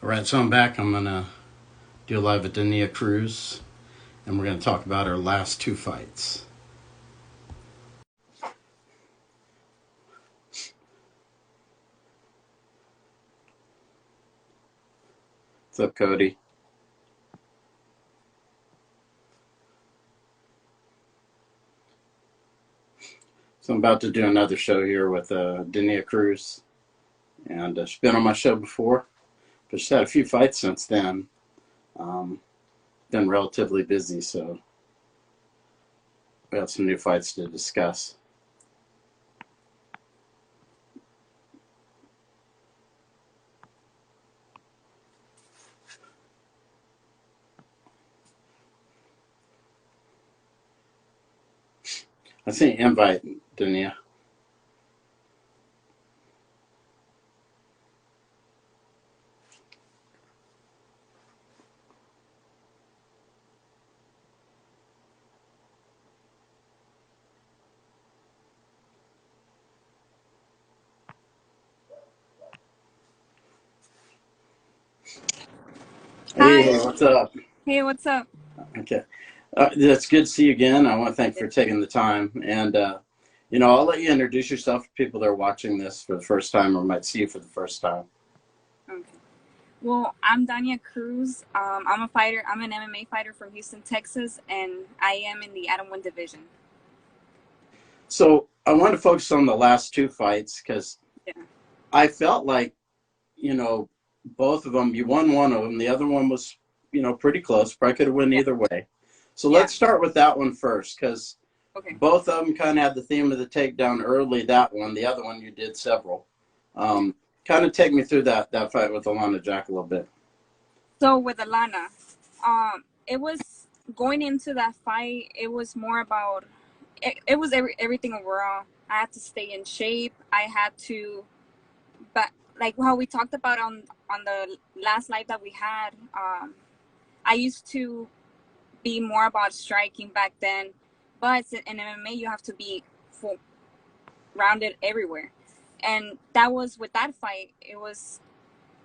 All right, so I'm back. I'm going to do a live at Dania Cruz, and we're going to talk about our last two fights. What's up, Cody? So I'm about to do another show here with Dania Cruz, and she's been on my show before, but she's had a few fights since then. Um, been relatively busy, so we have some new fights to discuss. I sent you an invite, Dania. Hi. Hey, what's up? Hey, what's up? Okay. It's good to see you again. I want to thank you for taking the time. And, I'll let you introduce yourself to people that are watching this for the first time or might see you for the first time. Okay. Well, I'm Dania Cruz. I'm a fighter. I'm an MMA fighter from Houston, Texas, and I am in the Atom 1 division. So I want to focus on the last two fights because Yeah. I felt like, both of them, you won one of them. The other one was, pretty close. Probably could have won Yeah. either way. So Yeah. let's start with that one first because Okay. both of them kind of had the theme of the takedown early, that one. The other one, you did several. Kind of take me through that fight with Alana Jack a little bit. So with Alana, it was going into that fight. It was more about it was everything overall. I had to stay in shape. I had to, but like how we talked about on the last live that we had. I used to be more about striking back then, but in MMA you have to be full rounded everywhere, and that was with that fight. It was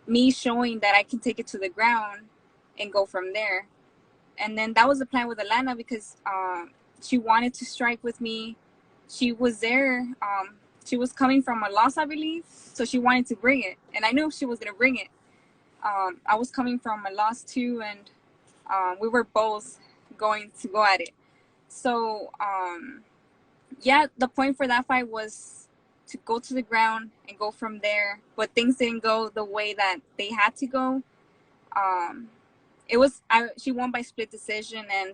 me showing that I can take it to the ground and go from there, and then that was the plan with Alana because she wanted to strike with me. She was there. She was coming from a loss, I believe, so she wanted to bring it, and I knew she was gonna bring it. I was coming from a loss too, and we were both going to go at it. So, yeah, the point for that fight was to go to the ground and go from there. But things didn't go the way that they had to go. Um, she won by split decision, and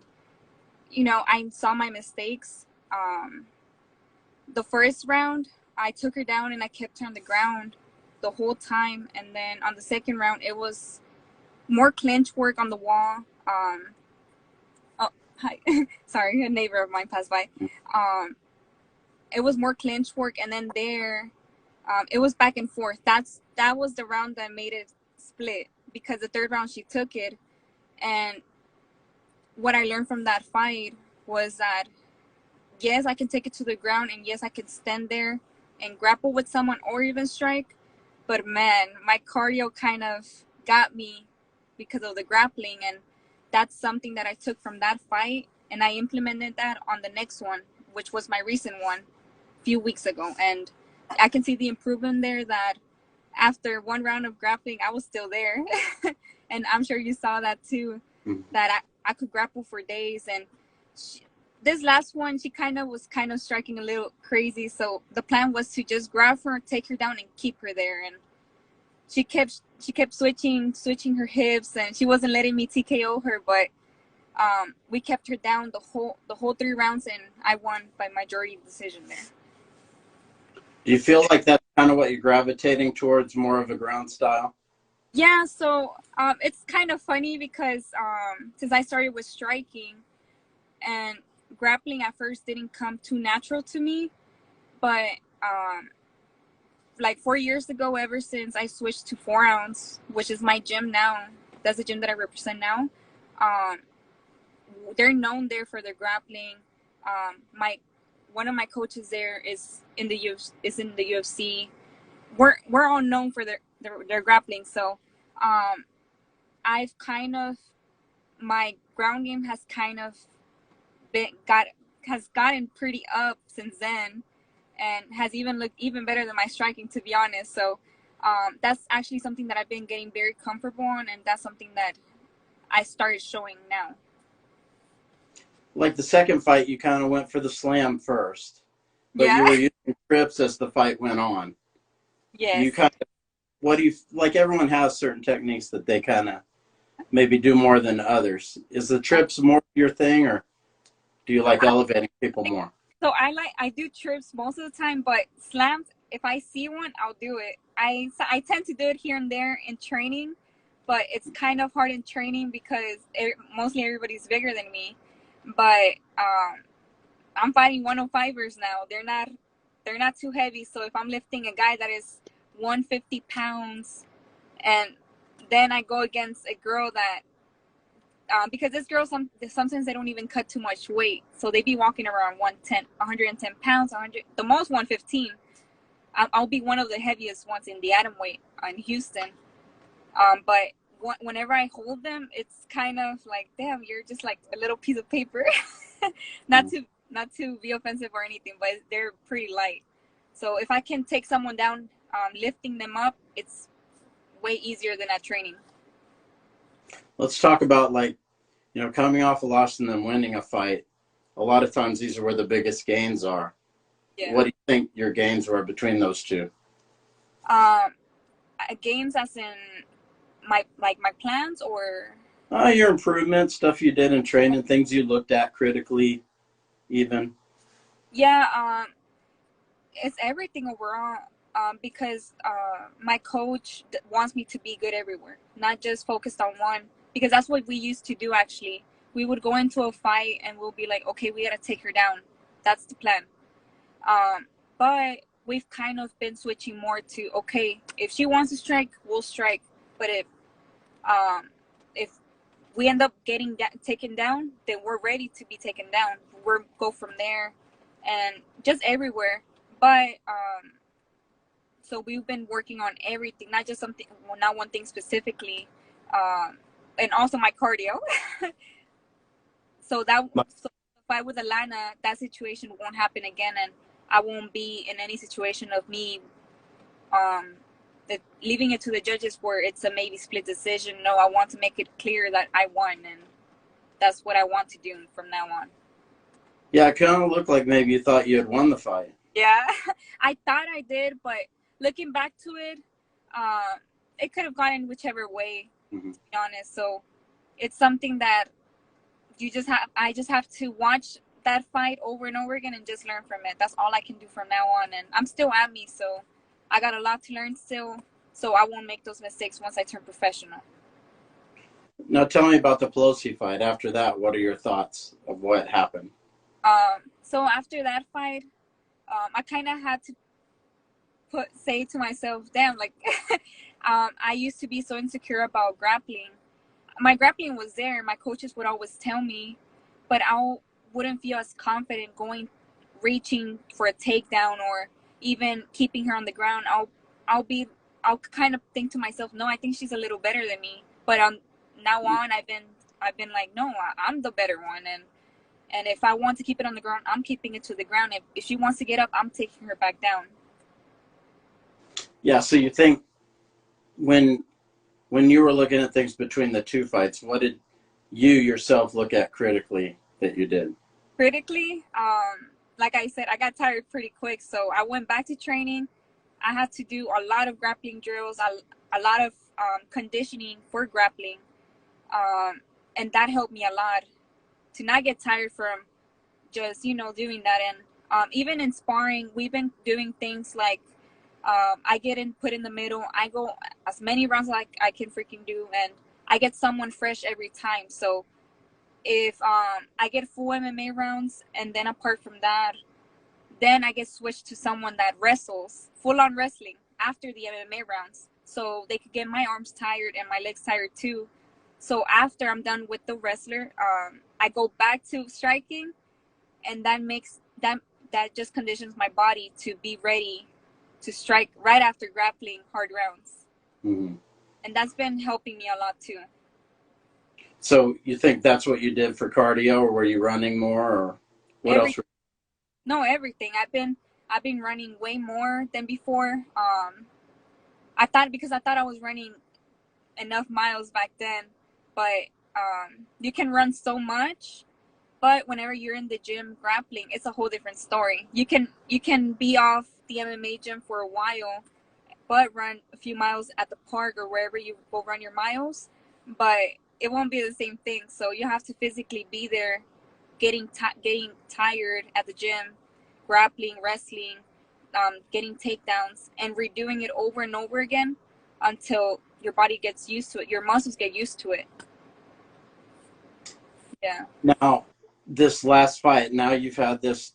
I saw my mistakes. The first round, I took her down and I kept her on the ground the whole time, and then on the second round, it was more clinch work on the wall. Oh, hi, sorry, a neighbor of mine passed by. It was more clinch work, and then it was back and forth. That was the round that made it split because the third round she took it, and what I learned from that fight was that yes, I can take it to the ground, and yes, I can stand there and grapple with someone or even strike, but man, my cardio kind of got me because of the grappling, and that's something that I took from that fight, and I implemented that on the next one, which was my recent one few weeks ago, and I can see the improvement there that after one round of grappling I was still there. And I'm sure you saw that too, that I could grapple for days, and this last one she was kind of striking a little crazy, so the plan was to just grab her, take her down, and keep her there, and she kept switching her hips, and she wasn't letting me TKO her, but we kept her down the whole 3 rounds, and I won by majority decision there. Do you feel like that's kind of what you're gravitating towards, more of a ground style? Yeah, so it's kind of funny because since I started with striking, and grappling at first didn't come too natural to me, but like 4 years ago, ever since I switched to 4 ounce, which is my gym now, that's the gym that I represent now. Um, they're known there for their grappling. My One of my coaches there is in the UFC. We're all known for their grappling. So I've kind of, my ground game has kind of been has gotten pretty up since then, and has even looked even better than my striking, to be honest. So that's actually something that I've been getting very comfortable on, and that's something that I started showing now. Like the second fight, you kind of went for the slam first, but Yeah. you were using trips as the fight went on. You Yes. kind of, what do you, like everyone has certain techniques that they kind of maybe do more than others. Is the trips more your thing, or do you like elevating people more? So I do trips most of the time, but slams, if I see one, I'll do it. I tend to do it here and there in training, but it's kind of hard in training because mostly everybody's bigger than me. But I'm fighting 105ers now. They're not too heavy. So if I'm lifting a guy that is 150 pounds, and then I go against a girl that because this girl sometimes they don't even cut too much weight, so they be walking around 110 pounds, 100, the most 115. I'll be one of the heaviest ones in the atom weight in Houston. But whenever I hold them, it's kind of like, damn, you're just like a little piece of paper. not to not to be offensive or anything, but they're pretty light. So if I can take someone down, lifting them up, it's way easier than at training. Let's talk about, like, coming off a loss and then winning a fight. A lot of times these are where the biggest gains are. Yeah. What do you think your gains were between those two? Um, Games as in my plans, or Your improvements, stuff you did in training, things you looked at critically, even. yeah, it's everything overall. Because my coach wants me to be good everywhere, not just focused on one. Because that's what we used to do. Actually, we would go into a fight and we'll be like, okay, we gotta take her down. That's the plan. But we've kind of been switching more to, okay, if she wants to strike, we'll strike. But um, if we end up getting taken down, then we're ready to be taken down. We'll go from there, and just everywhere. But so we've been working on everything, not just something, well, not one thing specifically, and also my cardio. So if I with Alana, that situation won't happen again, and I won't be in any situation of me um, leaving it to the judges where it's a maybe split decision. No, I want to make it clear that I won, and that's what I want to do from now on. Yeah, it kind of looked like maybe you thought you had won the fight. Yeah, I thought I did, but looking back to it, it could have gone in whichever way, to be honest. So it's something that I just have to watch that fight over and over again and just learn from it. That's all I can do from now on. And I'm still at me, so I got a lot to learn still. So I won't make those mistakes once I turn professional. Now tell me about the Pelosi fight. After that, what are your thoughts of what happened? So after that fight, I kind of had to say to myself, damn, like, I used to be so insecure about grappling. My grappling was there. My coaches would always tell me, but wouldn't feel as confident reaching for a takedown or even keeping her on the ground. I'll kind of think to myself, no, I think she's a little better than me. But now on, I've been like, no, I'm the better one, and if I want to keep it on the ground, I'm keeping it to the ground. If she wants to get up, I'm taking her back down. Yeah, so you think when you were looking at things between the two fights, what did you yourself look at critically that you did? Critically, like I said, I got tired pretty quick, so I went back to training. I had to do a lot of grappling drills, a lot of conditioning for grappling, and that helped me a lot to not get tired from just doing that. And even in sparring, we've been doing things like I get put in the middle. I go as many rounds like I can freaking do, and I get someone fresh every time. So if I get full MMA rounds, and then apart from that, then I get switched to someone that wrestles, full on wrestling after the MMA rounds, so they could get my arms tired and my legs tired too. So after I'm done with the wrestler, I go back to striking, and that just conditions my body to be ready to strike right after grappling hard rounds. Mm-hmm. And that's been helping me a lot too. So you think that's what you did for cardio, or were you running more, or what Every else? no everything. I've been running way more than before. I thought because I thought I was running enough miles back then, but you can run so much. But whenever you're in the gym grappling, it's a whole different story. You can be off the MMA gym for a while, but run a few miles at the park or wherever you go run your miles. But it won't be the same thing. So you have to physically be there, getting tired at the gym, grappling, wrestling, getting takedowns, and redoing it over and over again until your body gets used to it. Your muscles get used to it. Yeah. Now, this last fight, now you've had this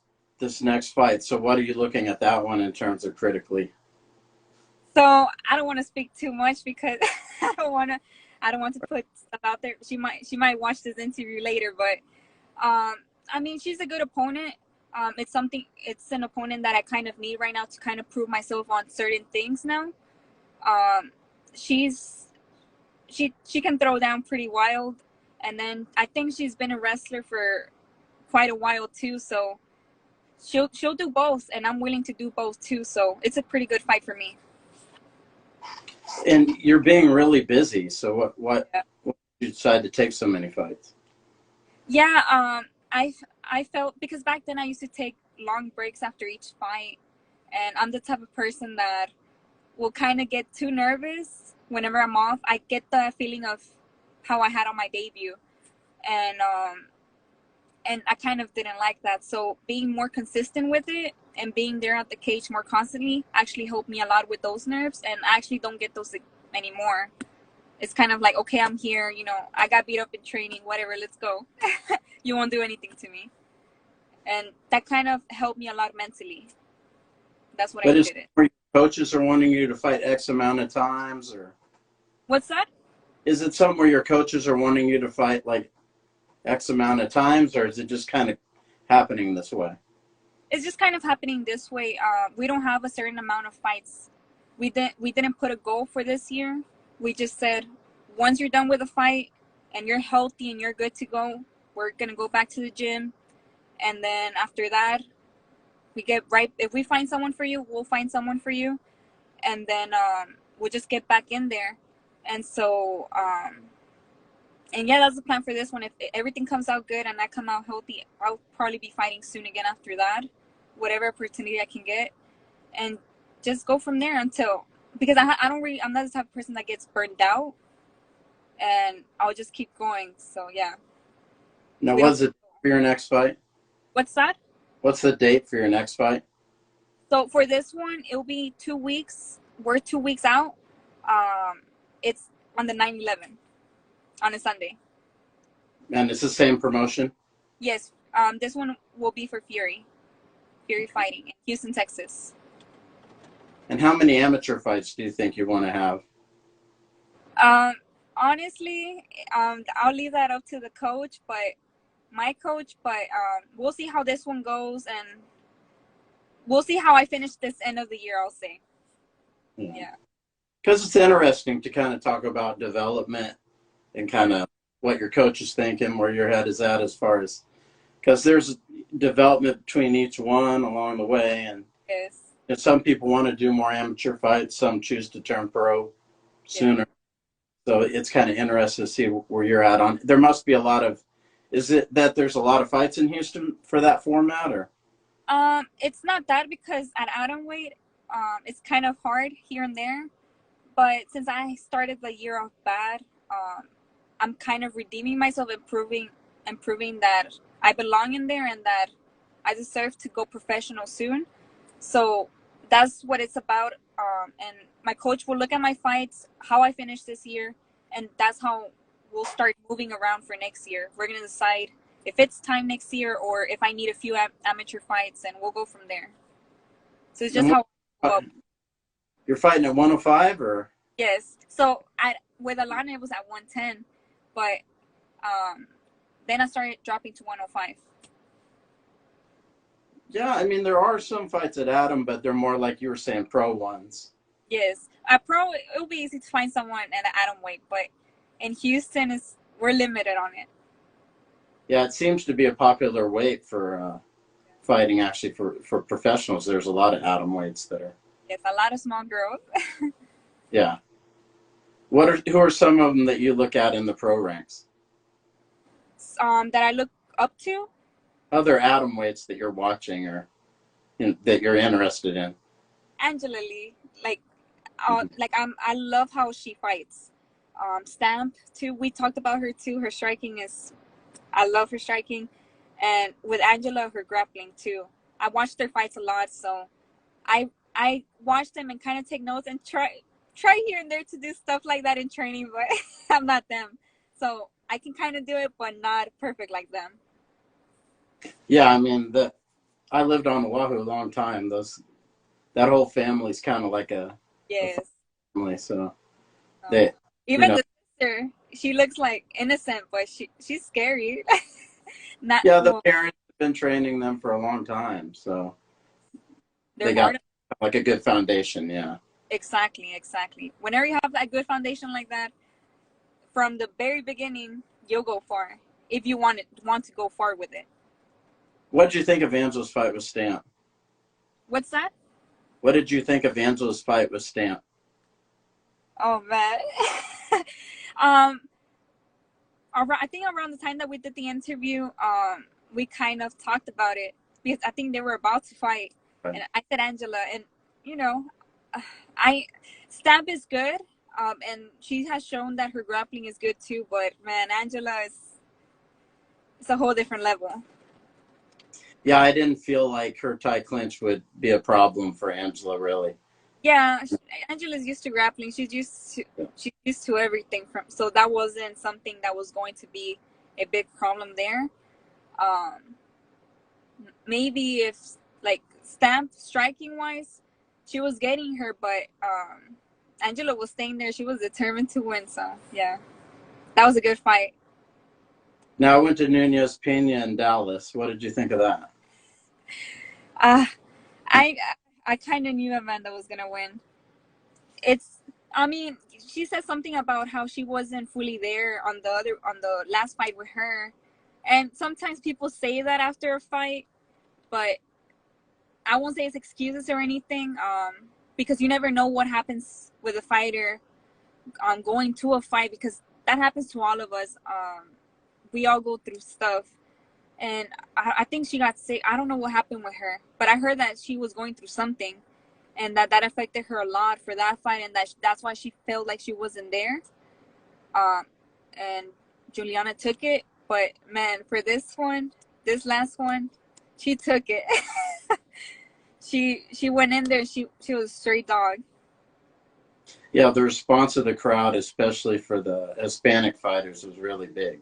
next fight. So what are you looking at that one in terms of critically? So I don't want to speak too much because I don't want to put stuff out there. She might watch this interview later, but I mean, she's a good opponent. It's an opponent that I kind of need right now to kind of prove myself on certain things now. Um, she's she can throw down pretty wild, and then I think she's been a wrestler for quite a while too. So she'll do both, and I'm willing to do both too. So it's a pretty good fight for me. And you're being really busy. So Yeah. what did you decide to take so many fights? Yeah, I felt because back then I used to take long breaks after each fight, and I'm the type of person that will kind of get too nervous whenever I'm off. I get the feeling of how I had on my debut, and I kind of didn't like that. So being more consistent with it and being there at the cage more constantly actually helped me a lot with those nerves, and I actually don't get those anymore. It's kind of like, okay, I'm here, I got beat up in training, whatever, let's go. You won't do anything to me. And that kind of helped me a lot mentally. That's what I But is did it. where your coaches are wanting you to fight X amount of times, or What's that? is it something where your coaches are wanting you to fight like X amount of times, or is it just kind of happening this way? It's just kind of happening this way. We don't have a certain amount of fights. We didn't put a goal for this year. We just said, once you're done with a fight and you're healthy and you're good to go, we're gonna go back to the gym. And then after that, we get right. If we find someone for you, we'll find someone for you, and then we'll just get back in there. And so, and yeah, that's the plan for this one. If everything comes out good and I come out healthy, I'll probably be fighting soon again after that, whatever opportunity I can get, and just go from there until, because I don't really, I'm not the type of person that gets burned out, and I'll just keep going. So yeah, Now, we don't. what's it for your next fight? What's that? What's the date for your next fight? So for this one, it'll be 2 weeks. We're 2 weeks out. It's on the 9/11 on a Sunday. And it's the same promotion. Yes. This one will be for Fury Fighting in Houston, Texas. And how many amateur fights do you think you want to have? Um, Honestly, I'll leave that up to the coach, but my coach. But we'll see how this one goes, and we'll see how I finish this end of the year. I'll say. Yeah. Because it's interesting to kind of talk about development and kind of what your coach is thinking, where your head is at as far as, because there's development between each one along the way. And Yes. some people want to do more amateur fights, some choose to turn pro Yeah. sooner. So it's kind of interesting to see where you're at on. There must be a lot of, is it that there's a lot of fights in Houston for that format, or? It's not that because at atom weight, it's kind of hard here and there. But since I started the year off bad, I'm kind of redeeming myself and proving that I belong in there and that I deserve to go professional soon. So that's what it's about. And my coach will look at my fights, how I finish this year, and that's how we'll start moving around for next year. We're gonna decide if it's time next year or if I need a few amateur fights, and we'll go from there. So it's just And how. what, you're fighting at 105, or? Yes. So with Alana it was at 110, but then I started dropping to 105. Yeah, I mean, there are some fights at Atom, but they're more like you were saying, pro ones. Yes. At pro it'll be easy to find someone at the atom weight, but in Houston is we're limited on it. Yeah, it seems to be a popular weight for fighting. Actually, for professionals, there's a lot of atom weights that are. It's a lot of small girls. Yeah. Who are some of them that you look at in the pro ranks? That I look up to. Other atom weights that you're watching or that you're interested in? Angela Lee, Mhm. I love how she fights. Stamp too. We talked about her too. Her striking is, I love her striking, and with Angela, her grappling too. I watch their fights a lot, so I watch them and kind of take notes and try here and there to do stuff like that in training, but I'm not them. So I can kind of do it, but not perfect like them. Yeah, I mean I lived on Oahu a long time. That whole family's kind of like a Yes. family. So Um, they, you Even know, the sister, she looks like innocent, but she's scary. Not yeah, the well, parents have been training them for a long time, so they're they hard. got like a good foundation. Yeah. Exactly, exactly. Whenever you have that good foundation like that, from the very beginning, you'll go far. If you want to go far with it. What did you think of Angela's fight with Stamp? What's that? What did you think of Angela's fight with Stamp? Oh man. um, I think around the time that we did the interview, we kind of talked about it because I think they were about to fight, and I said Angela, and you know, I Stamp is good, and she has shown that her grappling is good too. But man, Angela is it's a whole different level. Yeah, I didn't feel like her tie clinch would be a problem for Angela, really. Yeah, Angela's used to grappling. Yeah. She's used to everything from. So that wasn't something that was going to be a big problem there. Um, Maybe if like Stamp striking wise, she was getting her, but Angela was staying there. She was determined to win. So yeah, that was a good fight. Now I went to Nunez Pena in Dallas. What did you think of that? Uh I I kind of knew Amanda was gonna win. It's I mean, she said something about how she wasn't fully there on the last fight with her, and sometimes people say that after a fight, but I won't say it's excuses or anything, because you never know what happens with a fighter going to a fight, because that happens to all of us. We all go through stuff, and I think she got sick. I don't know what happened with her, but I heard that she was going through something, and that affected her a lot for that fight, and that's why she felt like she wasn't there. Um, and Juliana took it, but man, for this last one, she took it. She went in there. She was straight dog. Yeah, the response of the crowd, especially for the Hispanic fighters, was really big.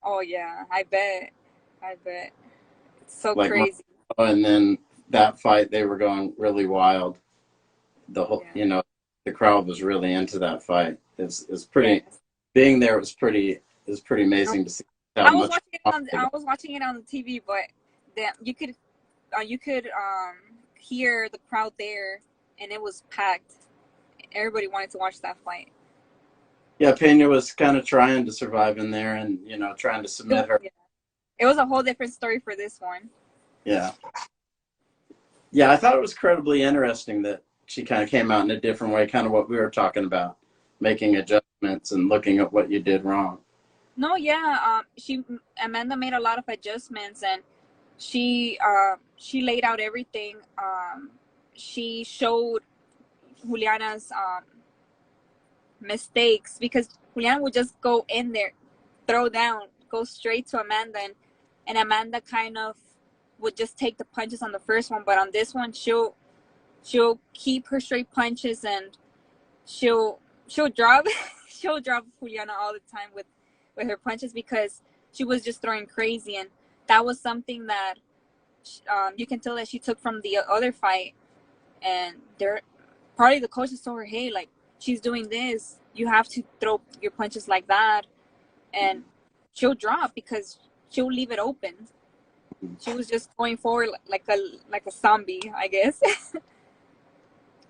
Oh yeah, I bet. I bet. It's so Like, crazy. and then that fight, they were going really wild. The whole, Yeah. the crowd was really into that fight. It's pretty. Yes. Being there was pretty amazing to see how I was much. watching it on I was watching it on the TV, but then you could hear the crowd there, and it was packed. Everybody wanted to watch that fight. Yeah, Pena was kind of trying to survive in there, and trying to submit her. Yeah. It was a whole different story for this one. Yeah, yeah. I thought it was incredibly interesting that she kind of came out in a different way, kind of what we were talking about, making adjustments and looking at what you did wrong. No, yeah. She Amanda made a lot of adjustments, and she laid out everything. She showed Juliana's mistakes, because Juliana would just go in there, throw down, go straight to Amanda, and Amanda kind of would just take the punches on the first one, but on this one she'll keep her straight punches, and she'll drop she'll drop Juliana all the time with her punches, because she was just throwing crazy, and that was something that you can tell that she took from the other fight, and they're probably the coaches told her, hey, like, she's doing this, you have to throw your punches like that, and she'll drop because she'll leave it open. She was just going forward like a zombie, I guess.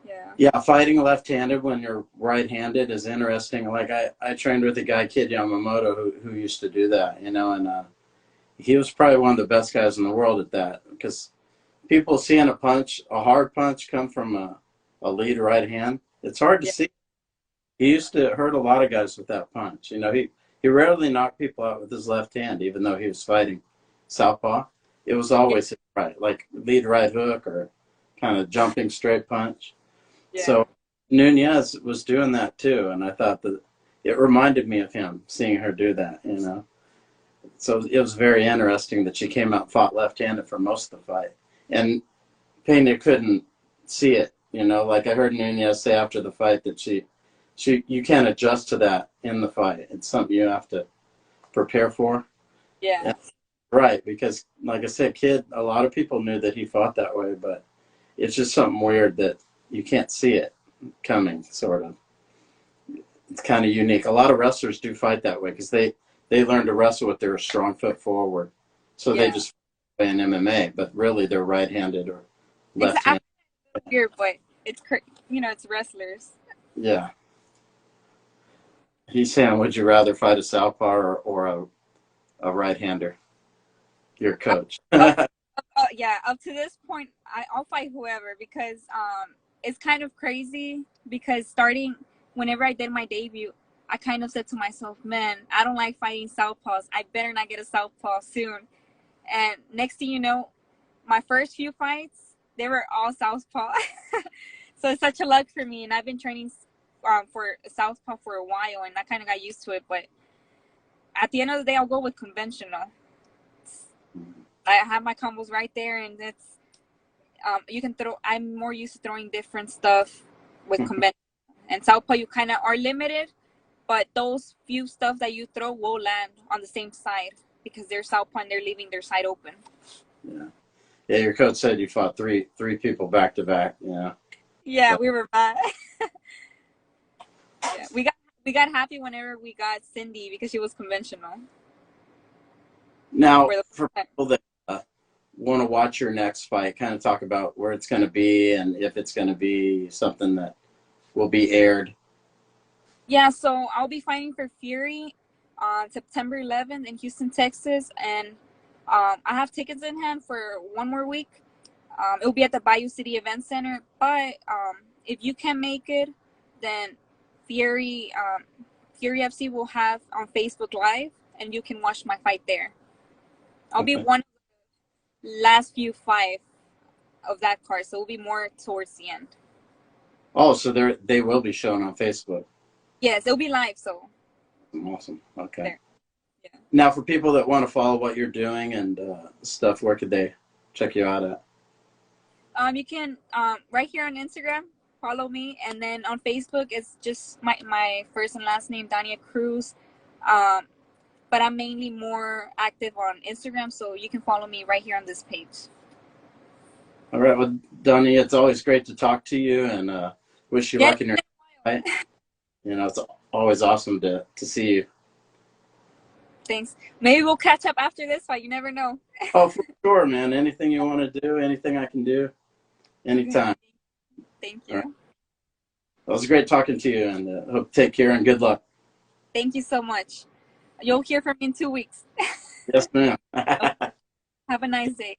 Yeah. Yeah, fighting left-handed when you're right-handed is interesting. Like I trained with a guy, Kid Yamamoto, who used to do that, you know, and he was probably one of the best guys in the world at that because people seeing a hard punch come from a lead right hand, it's hard to Yeah. see. He used to hurt a lot of guys with that punch. You know, he rarely knocked people out with his left hand, even though he was fighting southpaw. It was Yeah. always his right, like lead right hook or kind of jumping straight punch. Yeah. So Nunez was doing that too, and I thought that it reminded me of him seeing her do that. You know, so it was very interesting that she came out and fought left-handed for most of the fight, and Pena couldn't see it. You know, like I heard Nunez say after the fight that you can't adjust to that in the fight. It's something you have to prepare for. Yeah. And, right, because like I said, Kid, a lot of people knew that he fought that way, but it's just something weird that you can't see it coming, sort of. It's kind of unique. A lot of wrestlers do fight that way because they learn to wrestle with their strong foot forward. So they Yeah. just fight in MMA, but really they're right-handed or It's left-handed. weird, but it's it's wrestlers. Yeah. He's saying, would you rather fight a southpaw or a right-hander? Your coach. Up, yeah, up to this point, I'll fight whoever because it's kind of crazy because starting whenever I did my debut, I kind of said to myself, man, I don't like fighting southpaws. I better not get a southpaw soon. And next thing you know, my first few fights, they were all southpaw. So it's such a luck for me, and I've been training for southpaw for a while, and I kind of got used to it. But at the end of the day, I'll go with conventional. I have my combos right there, and it's you can throw. I'm more used to throwing different stuff with conventional, and southpaw you kind of are limited, but those few stuff that you throw will land on the same side because they're southpaw and they're leaving their side open. Yeah. Yeah, your coach said you fought three people back to back. Yeah. Yeah, we were bad. Yeah, we got happy whenever we got Cindy because she was conventional. Now, For for the people that want to watch your next fight, kind of talk about where it's going to be and if it's going to be something that will be aired. Yeah, so I'll be fighting for Fury on September 11th in Houston, Texas, and I have tickets in hand for one more week. It'll be at the Bayou City Event Center, but if you can make it, then Fury Fury FC will have on Facebook Live, and you can watch my fight there. I'll be Okay. one of the last few five of that card, so it'll be more towards the end. Oh, so they will be shown on Facebook. Yes, it'll be live, so. Awesome. Okay. There. Yeah. Now, for people that want to follow what you're doing and stuff, where could they check you out at? You can right here on Instagram follow me, and then on Facebook it's just my first and last name, Dania Cruz. But I'm mainly more active on Instagram, so you can follow me right here on this page. All right. Well, Donnie, it's always great to talk to you, and wish you luck in your fight. You know, it's always awesome to see you. Thanks. Maybe we'll catch up after this fight. You never know. Oh, for sure, man. Anything you want to do, anything I can do, anytime. Thank you. Right. It was great talking to you, and hope take care and good luck. Thank you so much. You'll hear from me in 2 weeks. Yes, ma'am. Have a nice day.